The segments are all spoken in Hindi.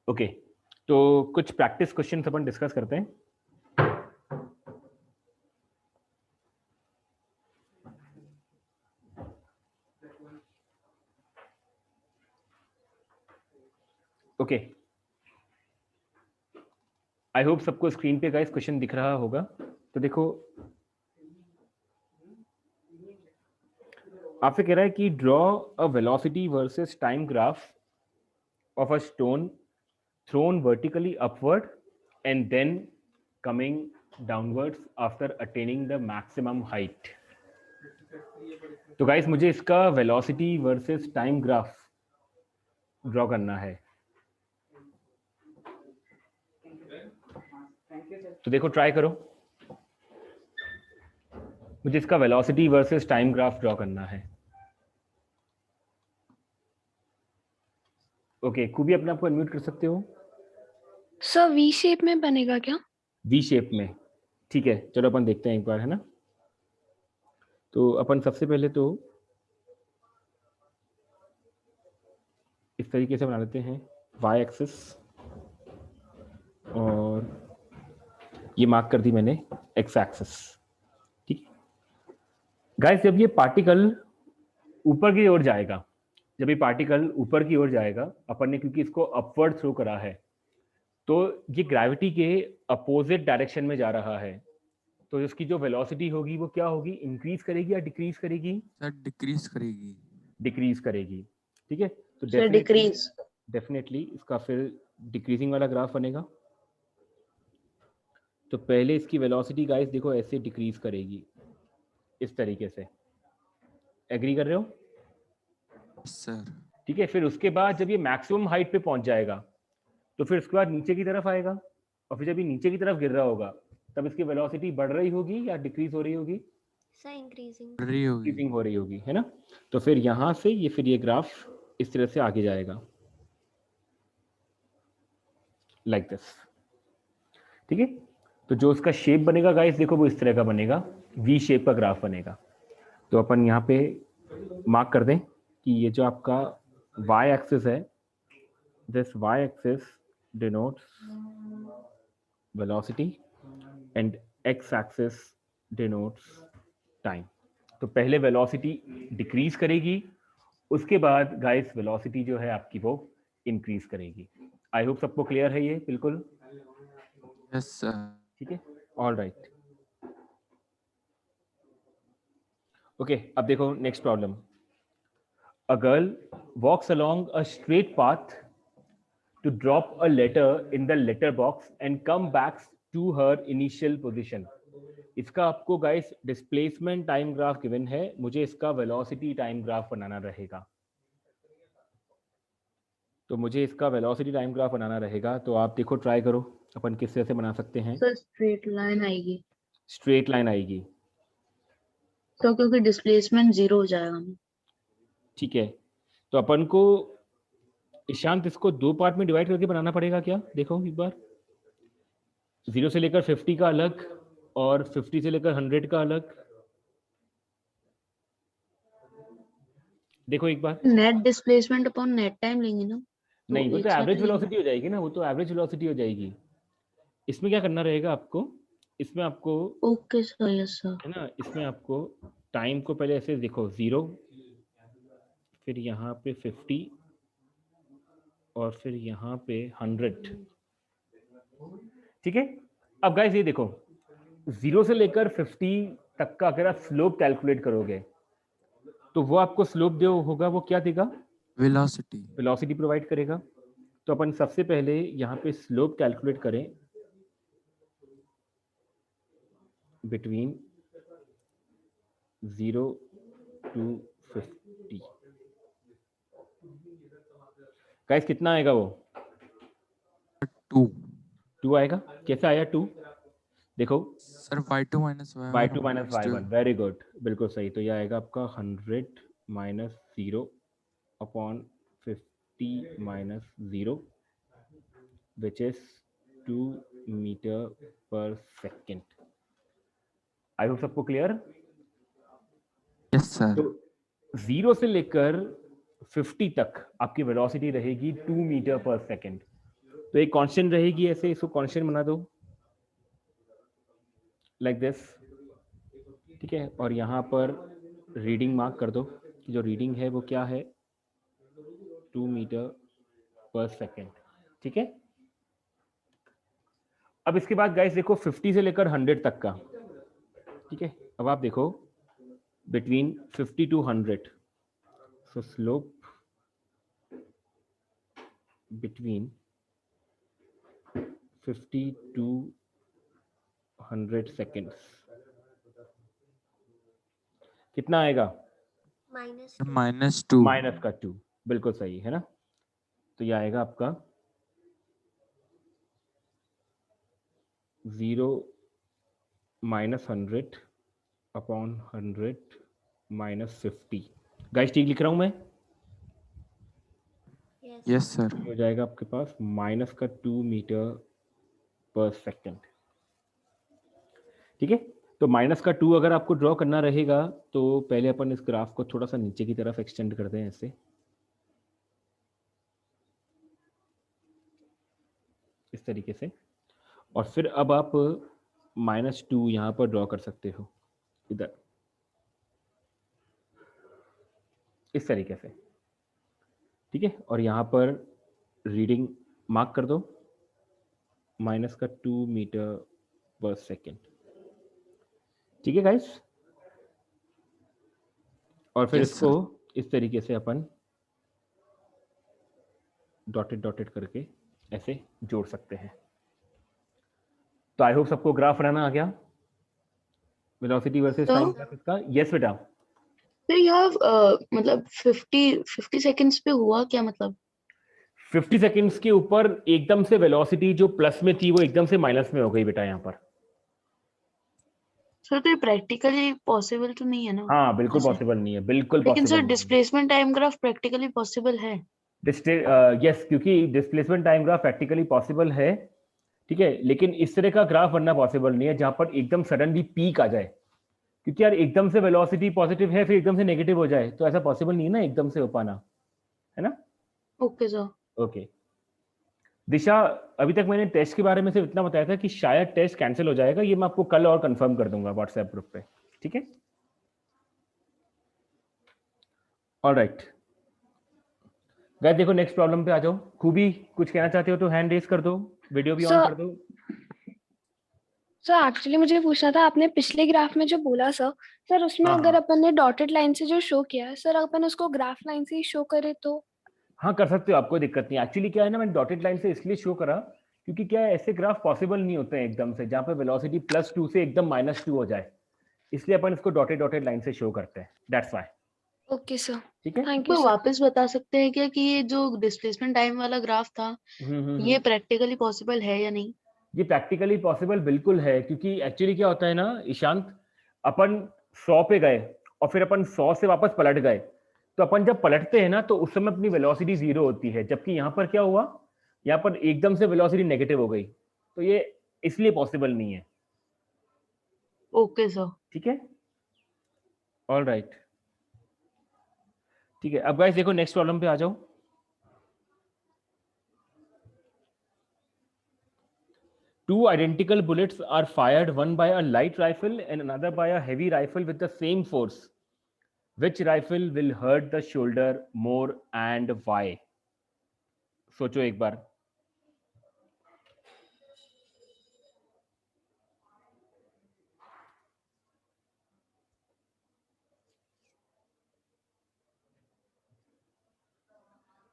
ओके, तो कुछ प्रैक्टिस क्वेश्चन अपन डिस्कस करते हैं। ओके, आई होप सबको स्क्रीन पे गाइस क्वेश्चन दिख रहा होगा। तो देखो, आपसे कह रहा है कि draw a velocity versus time graph of a stone thrown vertically upward and then coming downwards after attaining the maximum height. तो गाइस मुझे इसका velocity versus time graph draw करना है। तो देखो, ट्राई करो। मुझे इसका velocity versus time graph draw करना है। ओके, खूबी अपने आप को अनम्यूट कर सकते हो। सर वी शेप में बनेगा क्या? वी शेप में, ठीक है, चलो अपन देखते हैं एक बार, है ना। तो अपन सबसे पहले तो इस तरीके से बना लेते हैं, वाई एक्सिस, और ये मार्क कर दी मैंने एक्स एक्सिस। ठीक गाइस, जब ये पार्टिकल ऊपर की ओर जाएगा, जब ये पार्टिकल ऊपर की ओर जाएगा, अपन ने क्योंकि इसको अपवर्ड थ्रो करा है, तो ये ग्रेविटी के अपोजिट डायरेक्शन में जा रहा है। तो इसकी जो वेलोसिटी होगी वो क्या होगी, इंक्रीज करेगी या डिक्रीज करेगी? सर डिक्रीज करेगी। डिक्रीज करेगी, ठीक है। तो सर डिक्रीज। डेफिनेटली इसका फिर डिक्रीजिंग वाला ग्राफ बनेगा। तो पहले इसकी वेलोसिटी गाइस देखो ऐसे डिक्रीज करेगी, इस तरीके से। एग्री कर रहे हो? सर ठीक है। फिर उसके बाद जब ये मैक्सिमम हाइट पे पहुंच जाएगा, तो फिर उसके बाद नीचे की तरफ आएगा, और फिर जब ये नीचे की तरफ गिर रहा होगा, तब इसकी वेलोसिटी बढ़ रही होगी या डिक्रीज हो रही होगी? Sir increasing. बढ़ रही होगी। इंक्रीजिंग हो रही होगी, है ना। तो फिर यहाँ से ये फिर ये ग्राफ इस तरह से आगे जाएगा, लाइक दिस। ठीक है। तो जो उसका शेप बनेगा गाइस देखो, वो इस तरह का बनेगा, वी शेप का ग्राफ बनेगा। तो अपन यहाँ पे मार्क कर दें कि ये जो आपका वाई एक्सिस है, this Y axis denotes velocity and X axis denotes time. तो पहले वेलोसिटी डिक्रीज करेगी, उसके बाद गाइस वेलोसिटी जो है आपकी वो इंक्रीज करेगी। आई होप सबको क्लियर है ये, बिल्कुल। Yes sir. ठीक है, ऑल राइट। ओके, अब देखो next problem. A girl walks along a straight path to drop a letter in the letter box and come back to her initial position. इसका आपको guys displacement time graph given है, मुझे इसका वेलोसिटी टाइम ग्राफ बनाना रहेगा। तो मुझे इसका वेलोसिटी टाइम ग्राफ बनाना रहेगा। तो आप देखो, ट्राई करो, अपन किस तरह से बना सकते हैं। सर स्ट्रेट लाइन आएगी स्ट्रेट लाइन आएगी, तो, क्योंकि डिस्प्लेसमेंट 0 हो जाएगा ना। ठीक है। तो अपन को ईशांत इसको दो पार्ट में डिवाइड करके बनाना पड़ेगा क्या? देखो एक बार, 0 से लेकर 50 का अलग और 50 से लेकर 100 का अलग। देखो एक बार। Net displacement upon net time लेंगे ना, नहीं, वो एक तो साथ एवरेज लेंगे। वेलोसिटी हो जाएगी ना, वो तो एवरेज वेलोसिटी हो जाएगी। इसमें क्या करना रहेगा आपको, इसमें आपको, ओके सर, यस सर। है ना, इसमें आपको टाइम को पहले ऐसे देखो, 0, फिर यहाँ पे 50 और फिर यहाँ पे 100। ठीक है। अब गाइस ये देखो, 0 से लेकर 50 तक का अगर आप स्लोप कैलकुलेट करोगे, तो वो आपको स्लोप जो होगा वो क्या देगा? वेलोसिटी। वेलोसिटी प्रोवाइड करेगा। तो अपन सबसे पहले यहाँ पे स्लोप कैलकुलेट करें बिटवीन 0 to 50। गाइस कितना आएगा वो? 2 2 आएगा। कैसे आया 2? देखो, sir y2 minus y2 minus y1, very good, बिल्कुल सही। तो ये आएगा आपका 100 minus 0 upon 50 minus 0 which is 2 metre per second. I hope सबको क्लियर। Yes sir. तो 0 से लेकर 50 तक आपकी वेलोसिटी रहेगी 2 मीटर पर सेकेंड। तो एक कांस्टेंट रहेगी, ऐसे इसको कांस्टेंट बना दो लाइक दिस, ठीक है। और यहाँ पर रीडिंग मार्क कर दो कि जो रीडिंग है वो क्या है, 2 मीटर पर सेकेंड, ठीक है। अब इसके बाद गाइस देखो 50 से लेकर 100 तक का, ठीक है। अब आप देखो between 50 to 100, so slope between 50 to 100 seconds कितना आएगा? -2. माइनस का 2, बिल्कुल सही है ना। तो ये आएगा आपका 0 माइनस 100 अपॉन 100 माइनस 50। गाइस ठीक लिख रहा हूं मैं? Yes, sir. ये हो जाएगा आपके पास माइनस का 2 मीटर पर सेकेंड, ठीक है। तो माइनस का 2 अगर आपको ड्रॉ करना रहेगा तो पहले अपन इस ग्राफ को थोड़ा सा नीचे की तरफ एक्सटेंड करते हैं ऐसे, इस तरीके से। और फिर अब आप -2 यहाँ पर ड्रॉ कर सकते हो इधर, इस तरीके से, ठीक है। और यहाँ पर रीडिंग मार्क कर दो, माइनस का 2 मीटर पर सेकेंड, ठीक है गाइस। और फिर Yes, इसको इस तरीके से अपन डॉटेड डॉटेड करके ऐसे जोड़ सकते हैं। तो आई होप सबको ग्राफ बनाना आ गया, velocity versus So- time graph इसका। यस बेटा। तो यह मतलब 50 सेकंड्स पे हुआ क्या मतलब? 50 सेकंड्स के ऊपर एकदम से वेलोसिटी जो प्लस में थी वो एकदम से माइनस में हो गई बेटा यहाँ पर। सर तो ये प्रैक्टिकली पॉसिबल तो नहीं है ना? हाँ बिल्कुल ऐसे। पॉसिबल नहीं है, बिल्कुल लेकिन पॉसिबल सर नहीं है। Displacement time graph practically possible है। यस, क्योंकि displacement time graph practically possible है, ठीक है। लेकिन इस तरह का ग्राफ बनना पॉसिबल नहीं है जहां पर एकदम सडनली पीक आ जाए, क्योंकि यार एकदम से वेलोसिटी पॉजिटिव है फिर एकदम से नेगेटिव हो जाए तो ऐसा पॉसिबल नहीं है ना एकदम से हो पाना, है ना। Okay sir. ओके दिशा, अभी तक मैंने टेस्ट के बारे में सिर्फ इतना बताया था कि शायद टेस्ट कैंसिल हो जाएगा, ये मैं आपको कल और कंफर्म कर दूंगा व्हाट्सएप ग्रुप पे, ठीक है। ऑलराइट गाइस देखो नेक्स्ट प्रॉब्लम पे आ जाओ। खूबी कुछ कहना चाहते हो तो हैंड रेज कर दो, वीडियो भी ऑन सर कर दो। सर एक्चुअली मुझे पूछना था, आपने पिछले ग्राफ में जो बोला सर उसमें हाँ, अगर हाँ। अपन ने डॉटेड लाइन से जो शो किया है सर, अपन उसको ग्राफ लाइन से ही शो करे तो? हाँ कर सकते हो, आपको दिक्कत नहीं। एक्चुअली क्या है ना, मैंने डॉटेड लाइन से इसलिए शो करा क्योंकि क्या है, ऐसे ग्राफ पॉसिबल नहीं होते हैं एकदम से जहाँ पे वेलोसिटी +2 से एकदम -2 हो जाए, इसलिए अपन इसको डॉटेड डॉटेड लाइन से शो करते हैं, दैट्स व्हाई। ओके सर, ठीक है। थैंक यू तो सर। वापस बता सकते हैं क्या कि ये जो डिस्प्लेसमेंट टाइम वाला ग्राफ था ये प्रैक्टिकली पॉसिबल है या नहीं? ये प्रैक्टिकली पॉसिबल बिल्कुल है, क्योंकि एक्चुअली क्या होता है ना ईशांत, अपन 100 पे गए और फिर अपन 100 से वापस पलट गए, तो अपन जब पलटते हैं ना तो उस समय अपनी वेलोसिटी 0 होती है, जबकि यहाँ पर क्या हुआ, यहाँ पर एकदम से वेलोसिटी नेगेटिव हो गई, तो ये इसलिए पॉसिबल नहीं है। Okay sir. ठीक है, ऑल राइट, ठीक है। अब गाइस देखो नेक्स्ट प्रॉब्लम पे आ जाओ। Two identical bullets are fired, one by a light rifle and another by a heavy rifle with the same force. Which rifle will hurt the shoulder more and why? सोचो एक बार।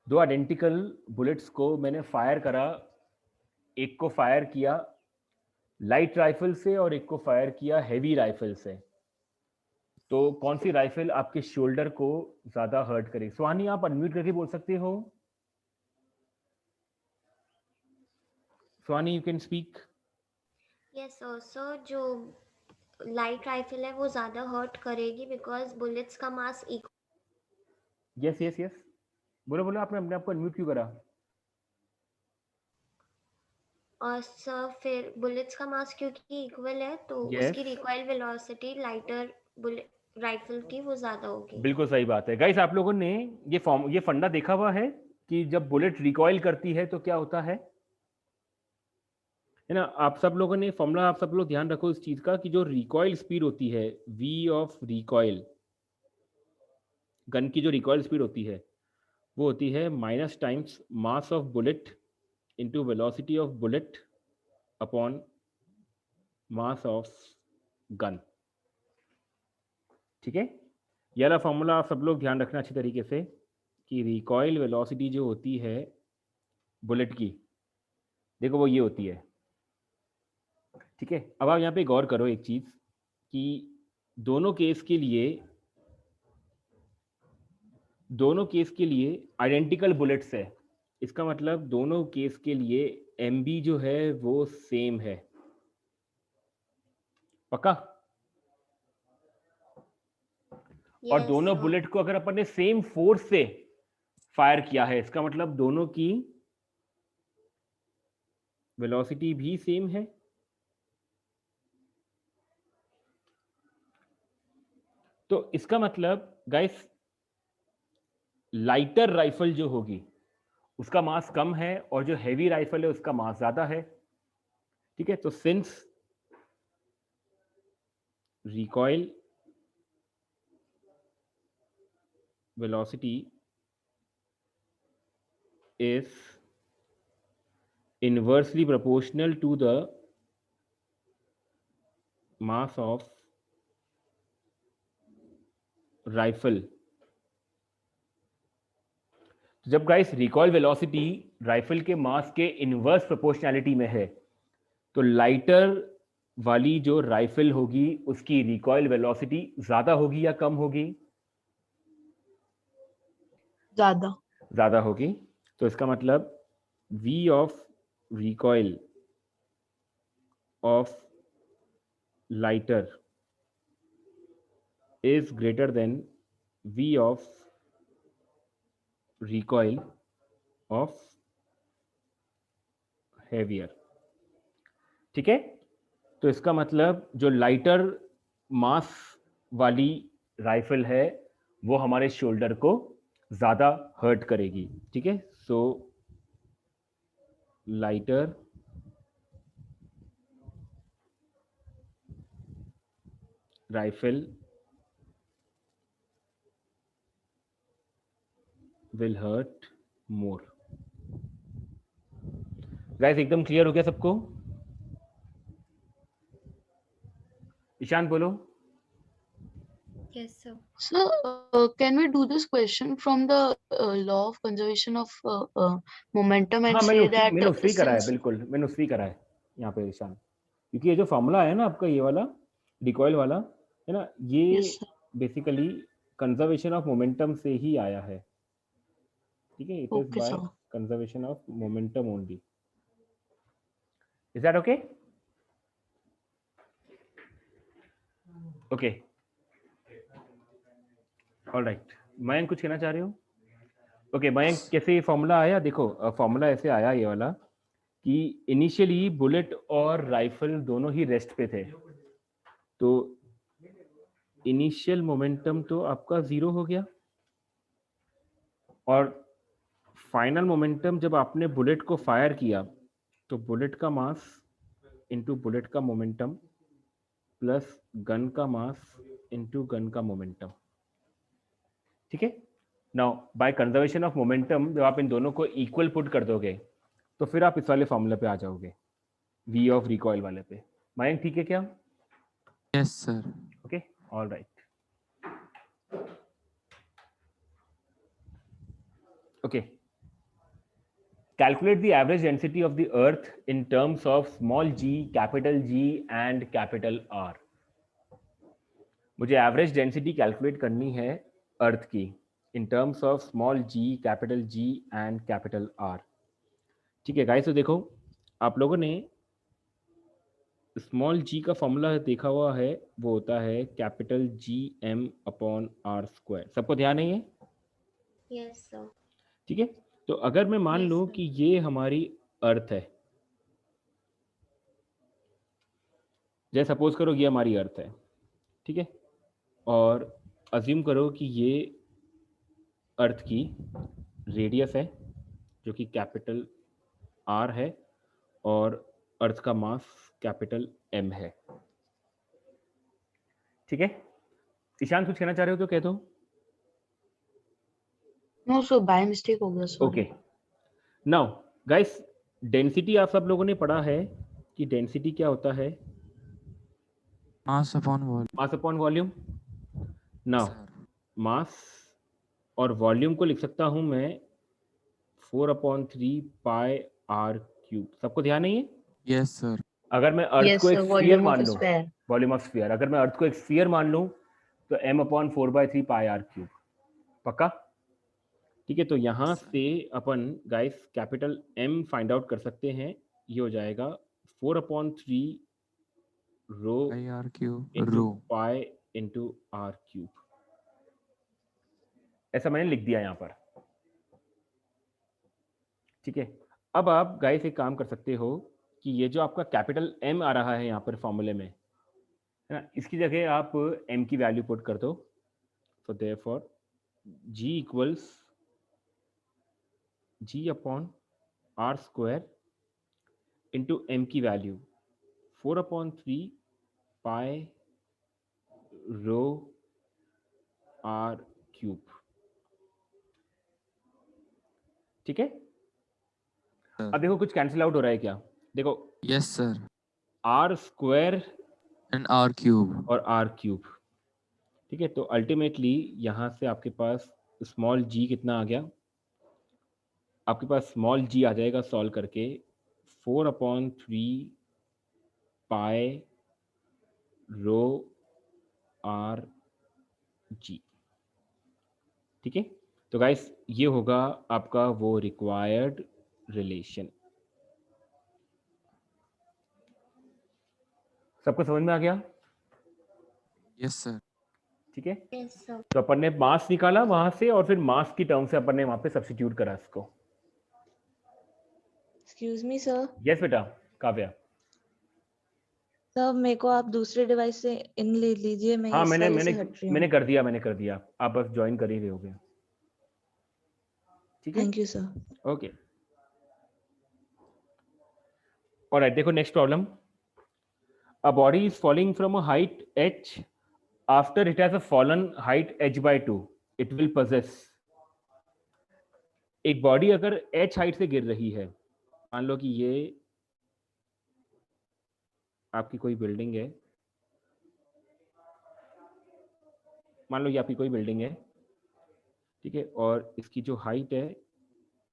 दो आइडेंटिकल बुलेट्स को मैंने फायर करा, एक को फायर किया लाइट राइफल से और एक को फायर किया हैवी राइफल से, तो कौन सी राइफल आपके शोल्डर को ज्यादा हर्ट करेगी? सुहानी आप अनम्यूट करके बोल सकते हो। Suhani you can speak. Yes sir, जो लाइट राइफल है वो ज़्यादा हर्ट करेगी बिकॉज बुलेट्स का मास यस यस यस, बोलो बोलो, आपने अपने आप को अनम्यूट क्यों करा? और सर फिर बुलेट्स का मास क्योंकि इक्वल है तो Yes. उसकी recoil velocity lighter bullet rifle की वो ज़्यादा होगी। बिल्कुल सही बात है। गाइस आप लोगों ने ये फंडा देखा हुआ है कि जब बुलेट रिकॉइल करती है तो क्या होता है? है ना। आप सब लोगों ने फॉर्मूला, आप सब लोग ध्यान रखो इस चीज का कि जो रिकॉइल स्पीड होती है, वी ऑफ रिकॉइल, गन की जो रिकॉइल स्पीड होती है वो होती है minus times mass of bullet into velocity of bullet upon mass of gun. ठीक है, ये वाला फॉर्मूला आप सब लोग ध्यान रखना अच्छी तरीके से कि रिकॉइल वेलोसिटी जो होती है बुलेट की, देखो वो ये होती है। ठीक है, अब आप यहाँ पे गौर करो एक चीज कि दोनों केस के लिए आइडेंटिकल बुलेट्स है। इसका मतलब दोनों केस के लिए एमबी जो है वो सेम है। पक्का? और Yes, दोनों sir. बुलेट को अगर अपन ने सेम फोर्स से फायर किया है, इसका मतलब दोनों की वेलोसिटी भी सेम है। तो इसका मतलब गाइस, लाइटर राइफल जो होगी उसका मास कम है और जो हैवी राइफल है उसका मास ज्यादा है। ठीक है, तो since recoil velocity is inversely proportional to the mass of rifle। जब गाइस रिकॉइल वेलोसिटी राइफल के मास के इनवर्स प्रोपोर्शनैलिटी में है, तो लाइटर वाली जो राइफल होगी उसकी रिकॉइल वेलोसिटी ज्यादा होगी या कम होगी? ज्यादा। ज्यादा होगी। तो इसका मतलब v of recoil of lighter is greater than v of recoil of heavier। ठीक है, तो इसका मतलब जो लाइटर मास वाली राइफल है वो हमारे शोल्डर को ज्यादा हर्ट करेगी। ठीक है, so lighter rifle will hurt more. Guys एकदम क्लियर हो गया सबको? ईशान बोलो। Yes, sir. So, can we do this question from the law of conservation of momentum and हाँ, say that मैंने उससे ही करा है, since बिल्कुल मैंने उससे ही करा है यहाँ पे ईशान, क्योंकि ये जो फॉर्मूला है ना आपका, ये वाला रिकॉइल वाला है ना, ये yes sir. Basically conservation of momentum से ही आया है। ठीक है, it is Okay bye sir. Conservation of momentum only. Is that okay? Okay, all right. Mayank कुछ कहना चाह रहे हो? ओके मयंक, कैसे फॉर्मूला आया? देखो फॉर्मूला ऐसे आया ये वाला कि इनिशियली बुलेट और राइफल दोनों ही रेस्ट पे थे, तो इनिशियल मोमेंटम तो आपका 0 हो गया, और फाइनल मोमेंटम जब आपने बुलेट को फायर किया तो बुलेट का मास इंटू बुलेट का मोमेंटम प्लस गन का मास इंटू गन का मोमेंटम। ठीक है, now by conservation of momentum जब आप इन दोनों को इक्वल पुट कर दोगे तो फिर आप इस वाले फॉर्मूले पे आ जाओगे, वी ऑफ रिकॉइल वाले पे। मयंक ठीक है क्या? Yes, sir. Okay, all right. Okay, calculate the average density of the earth in terms of small g, capital G and capital R। मुझे एवरेज डेंसिटी कैलकुलेट करनी है अर्थ की in terms of small g, capital G and capital R। ठीक है गाइस, तो देखो आप लोगों ने स्मॉल g का फॉर्मूला देखा हुआ है, वो होता है capital GM upon R square. सबको ध्यान है ये? Yes, sir. ठीक है, तो अगर मैं मान Yes, लूं sir. कि ये हमारी अर्थ है, जैसे सपोज करो ये हमारी अर्थ है, ठीक है, और अज्यूम करो कि ये अर्थ की रेडियस है जो कि कैपिटल R है, और अर्थ का मास कैपिटल M है। ठीक है, ईशान कुछ कहना चाह रहे हो तो कह दो। No, so by mistake हो गया, okay, sorry. Now guys, density आप सब लोगों ने पढ़ा है कि डेंसिटी क्या होता है, Mass upon volume. Mass upon volume. Now Sir. मास और वॉल्यूम को लिख सकता हूं मैं 4/3 पाई आर क्यूब। सबको ध्यान नहीं है? Yes, sir. अगर मैं अर्थ Yes, को एक sir, स्फीयर volume of मान a लूं, sphere. वॉल्यूम ऑफ स्फीयर, अगर मैं अर्थ को एक स्फीयर मान लूं तो m/4/3 पाई आर क्यूब। पक्का? ठीक है, तो यहां से अपन guys capital M find out कर सकते हैं। ये हो जाएगा 4/3 rho Pi r cube into rho. Pi into R cube. ऐसा मैंने लिख दिया यहाँ पर। ठीक है, अब आप गाइस एक काम कर सकते हो कि ये जो आपका कैपिटल M आ रहा है यहाँ पर फॉर्मूले में, है ना, इसकी जगह आप M की वैल्यू पुट कर दो। So therefore G equals G upon r square into M की value 4/3 pi rho r cube. ठीक है, Sir. अब देखो कुछ कैंसिल आउट हो रहा है क्या? देखो Yes, sir. R square And r cube. और आर क्यूब। ठीक है, तो अल्टीमेटली यहाँ से आपके पास स्मॉल g कितना आ गया? आपके पास स्मॉल g आ जाएगा सॉल्व करके 4/3 पाई रो आर जी। ठीक है, तो गाइस ये होगा आपका वो रिक्वायर्ड रिलेशन। सबको समझ में आ गया? Yes, sir. ठीक है, Yes, sir. तो अपन ने मास निकाला वहां से और फिर मास की टर्म से अपन ने वहां पे सब्स्टिट्यूट करा इसको। Excuse me sir. यस बेटा काव्या। सर मेरे को आप दूसरे डिवाइस से इन ले लीजिए, मैं हाँ, इस मैंने वाले मैंने से हट रही मैंने हूँ। कर दिया, आप बस ज्वाइन कर ही रहे होगे। ठीक है, thank you sir. Okay. Alright, देखो next problem. A body is falling from a height h after it has a fallen height h/2 it will possess। एक बॉडी अगर h हाइट से गिर रही है, मान लो कि ये आपकी कोई बिल्डिंग है, मान लो ये आपकी कोई बिल्डिंग है, ठीक है, और इसकी जो हाइट है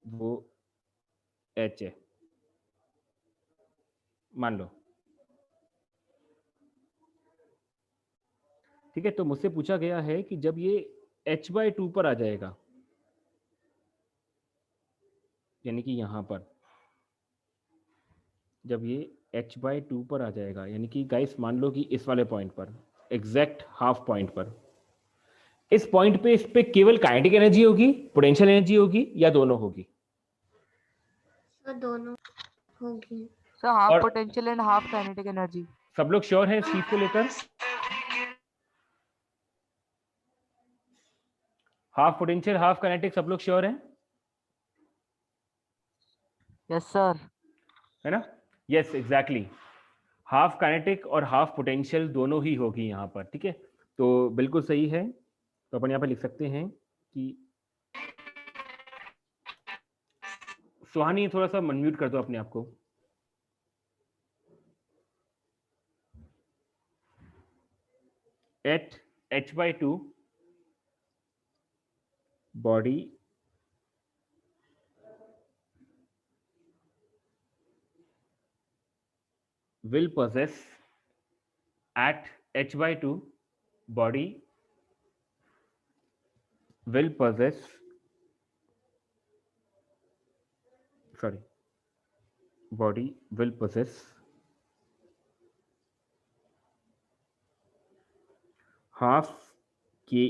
वो h है, मान लो। ठीक है, तो मुझसे पूछा गया है कि जब ये h/2 पर आ जाएगा, यानी कि यहां पर जब ये h/2 पर आ जाएगा, यानी कि गाइस मान लो कि इस वाले पॉइंट पर, एग्जैक्ट हाफ पॉइंट पर, इस पॉइंट पे इस पे केवल काइनेटिक एनर्जी होगी, पोटेंशियल एनर्जी होगी, या दोनों होगी? So दोनों होगी। सर हाफ और potential and half kinetic energy. सब लोग श्योर हैं इस चीज को लेकर? हाफ पोटेंशियल हाफ काइनेटिक, सब लोग श्योर हैं? Yes sir. है ना? यस एग्जैक्टली, हाफ काइनेटिक और हाफ पोटेंशियल दोनों ही होगी यहाँ पर। ठीक है, तो बिल्कुल सही है। तो अपन यहाँ पे लिख सकते हैं कि सुहानी थोड़ा सा अनम्यूट कर दो अपने आप को। At h/2 body will possess at h/2 body will possess body will possess half ke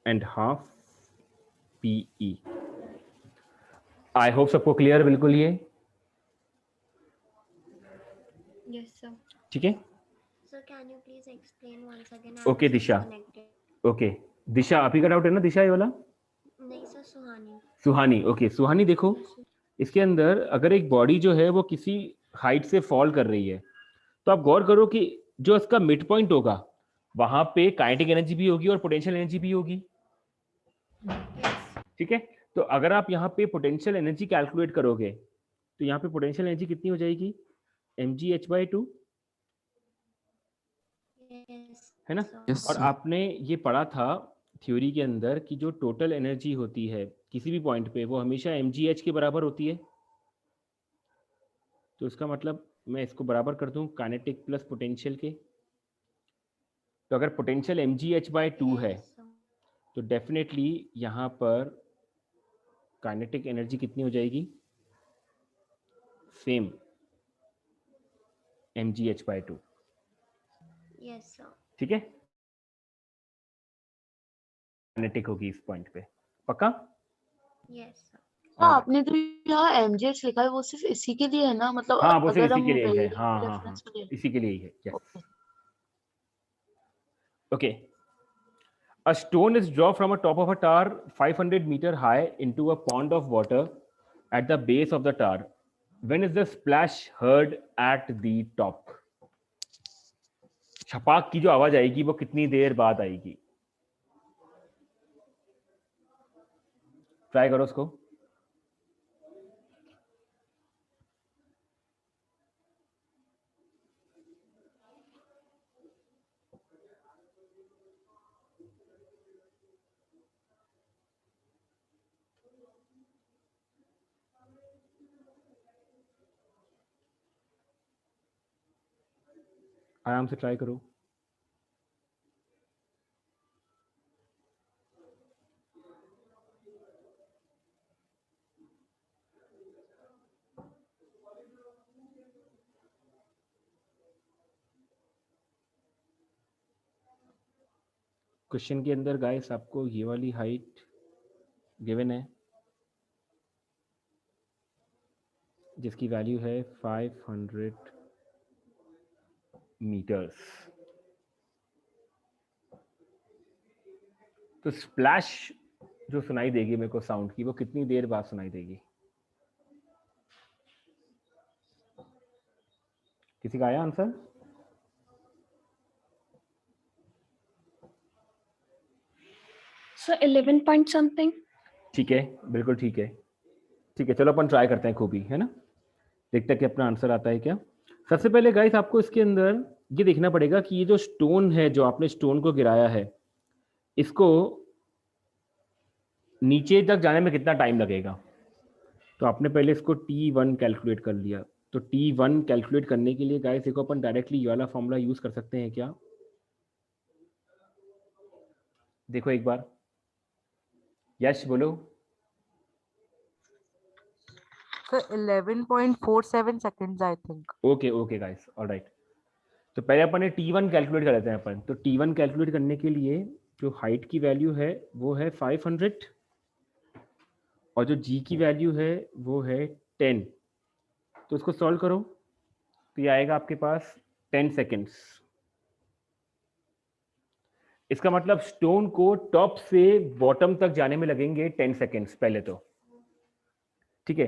and half pe। I hope सबको क्लियर बिल्कुल ये? Yes, sir. ठीक है, Sir, can you please explain once again? Okay, Disha. Connected. Okay. Disha आप ही का डाउट है ना? दिशा ये वाला? नहीं सर, सुहानी। सुहानी, ओके। सुहानी देखो, इसके अंदर अगर एक बॉडी जो है वो किसी हाइट से फॉल कर रही है, तो आप गौर करो कि जो इसका मिड पॉइंट होगा वहां पे काइनेटिक एनर्जी भी होगी और पोटेंशियल एनर्जी भी होगी। ठीक है, तो अगर आप यहाँ पे पोटेंशियल एनर्जी कैलकुलेट करोगे तो यहाँ पे पोटेंशियल एनर्जी कितनी हो जाएगी, mgh/2, है ना। Yes, और sir. आपने ये पढ़ा था थ्योरी के अंदर कि जो टोटल एनर्जी होती है किसी भी पॉइंट पे वो हमेशा mgh के बराबर होती है। तो इसका मतलब मैं इसको बराबर कर दूं काइनेटिक प्लस पोटेंशियल के। तो अगर पोटेंशियल mgh/2 है तो डेफिनेटली यहाँ पर काइनेटिक एनर्जी कितनी हो जाएगी, सेम mgh/2। Yes sir. ठीक है, काइनेटिक होगी इस पॉइंट पे, पक्का। Yes sir. हाँ, आपने जो यहाँ एमजीएच लिखा है वो सिर्फ इसी के लिए है ना, मतलब हाँ वो सिर्फ अगर इसी हम के लिए ही है, वैल्यू हाँ हाँ हाँ, रेफरेंस में ले इसी के लिए ही है। Yes, okay. okay. A stone is dropped from a top of a tower 500 meter high into a pond of water at the base of the tower. When is the splash heard at the top? छपाक की जो आवाज आएगी वो कितनी देर बाद आएगी, ट्राई करो उसको। आराम से ट्राई करो। क्वेश्चन के अंदर गाइस आपको ये वाली हाइट गिवन है जिसकी वैल्यू है 500 मीटर्स। तो स्प्लैश जो सुनाई देगी मेरे को साउंड की वो कितनी देर बाद सुनाई देगी, किसी का आया आंसर? Sir 11 point something. ठीक है, बिल्कुल ठीक है। ठीक है, चलो अपन ट्राई करते हैं खूबी, है ना, देखते हैं कि अपना आंसर आता है क्या। सबसे पहले गाइस आपको इसके अंदर ये देखना पड़ेगा कि ये जो स्टोन है, जो आपने स्टोन को गिराया है, इसको नीचे तक जाने में कितना टाइम लगेगा। तो आपने पहले इसको T1 कैलकुलेट कर लिया। तो T1 कैलकुलेट करने के लिए गाइस देखो अपन डायरेक्टली ये वाला फॉर्मूला यूज कर सकते हैं क्या, देखो एक बार, यश बोलो। Sir, 11.47 seconds, I think. Okay okay guys, alright. तो पहले अपन ने T1 कैलकुलेट कर लेते हैं अपन। तो T1 कैलकुलेट करने के लिए जो हाइट की वैल्यू है वो है 500 और जो G की वैल्यू है वो है 10। तो उसको सॉल्व करो तो ये आएगा आपके पास 10 सेकेंड्स। इसका मतलब स्टोन को टॉप से बॉटम तक जाने में लगेंगे 10 सेकेंड्स पहले तो। ठीक है,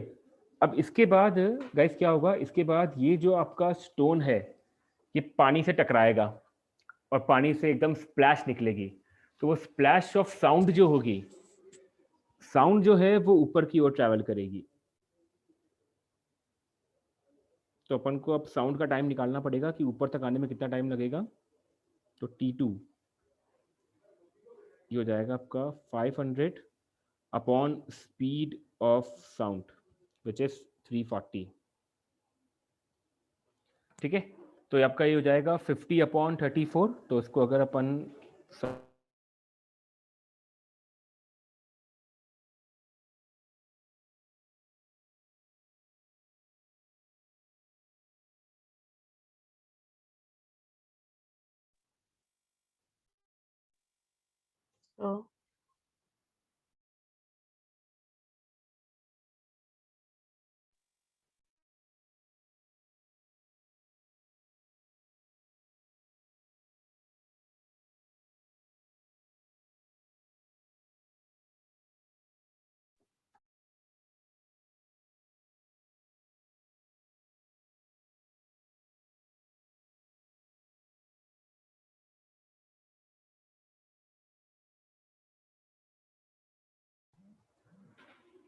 अब इसके बाद गाइस क्या होगा, इसके बाद ये जो आपका स्टोन है ये पानी से टकराएगा और पानी से एकदम स्प्लैश निकलेगी। तो वो स्प्लैश ऑफ साउंड जो होगी, साउंड जो है वो ऊपर की ओर ट्रैवल करेगी। तो अपन को अब साउंड का टाइम निकालना पड़ेगा कि ऊपर तक आने में कितना टाइम लगेगा। तो T2 ये हो जाएगा आपका 500 upon speed of sound which is 340। ठीक है, तो आपका ये हो जाएगा 50/34। तो इसको अगर अपन So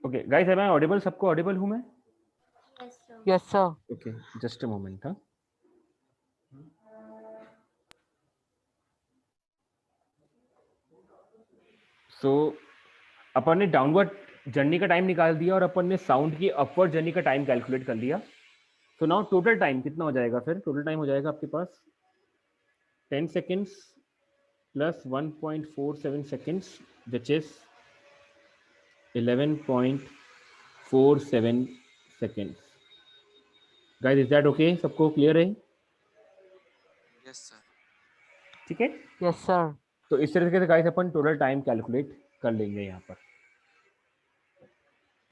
okay guys, am I audible? सबको ऑडिबल हूं मैं? Yes, sir. Yes, sir. Okay, just a moment. हाँ, सो अपन ने डाउनवर्ड जर्नी का टाइम निकाल दिया और अपन ने साउंड की अपवर्ड जर्नी का टाइम कैलकुलेट कर लिया। सो नाउ टोटल टाइम कितना हो जाएगा? फिर टोटल टाइम हो जाएगा आपके पास 10 seconds plus 1.47 seconds which is 11.47 seconds. Guys, is that okay? सबको क्लियर है? Yes, sir. ठीक है, Yes, sir. तो इस तरीके से गाइस अपन टोटल टाइम कैलकुलेट कर लेंगे। यहाँ पर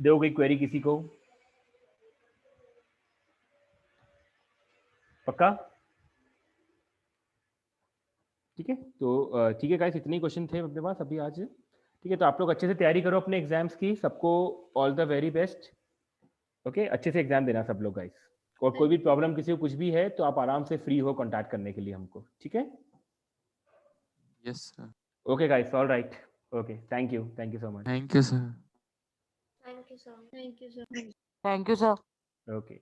देखो कोई क्वेरी किसी को? पक्का? ठीक है, तो ठीक है गाइस, इतने ही क्वेश्चन थे अपने पास अभी आज। ठीक है, तो आप लोग अच्छे से तैयारी करो अपने एग्जाम्स की। सबको all the very best. Okay, अच्छे से एग्जाम देना सब लोग गाइस। और कोई भी प्रॉब्लम किसी को कुछ भी है तो आप आराम से फ्री हो कांटेक्ट करने के लिए हमको। ठीक है, Yes, sir. Okay guys, all right, okay, thank you so much. Thank you, sir. Thank you, sir. Thank you, sir. Okay.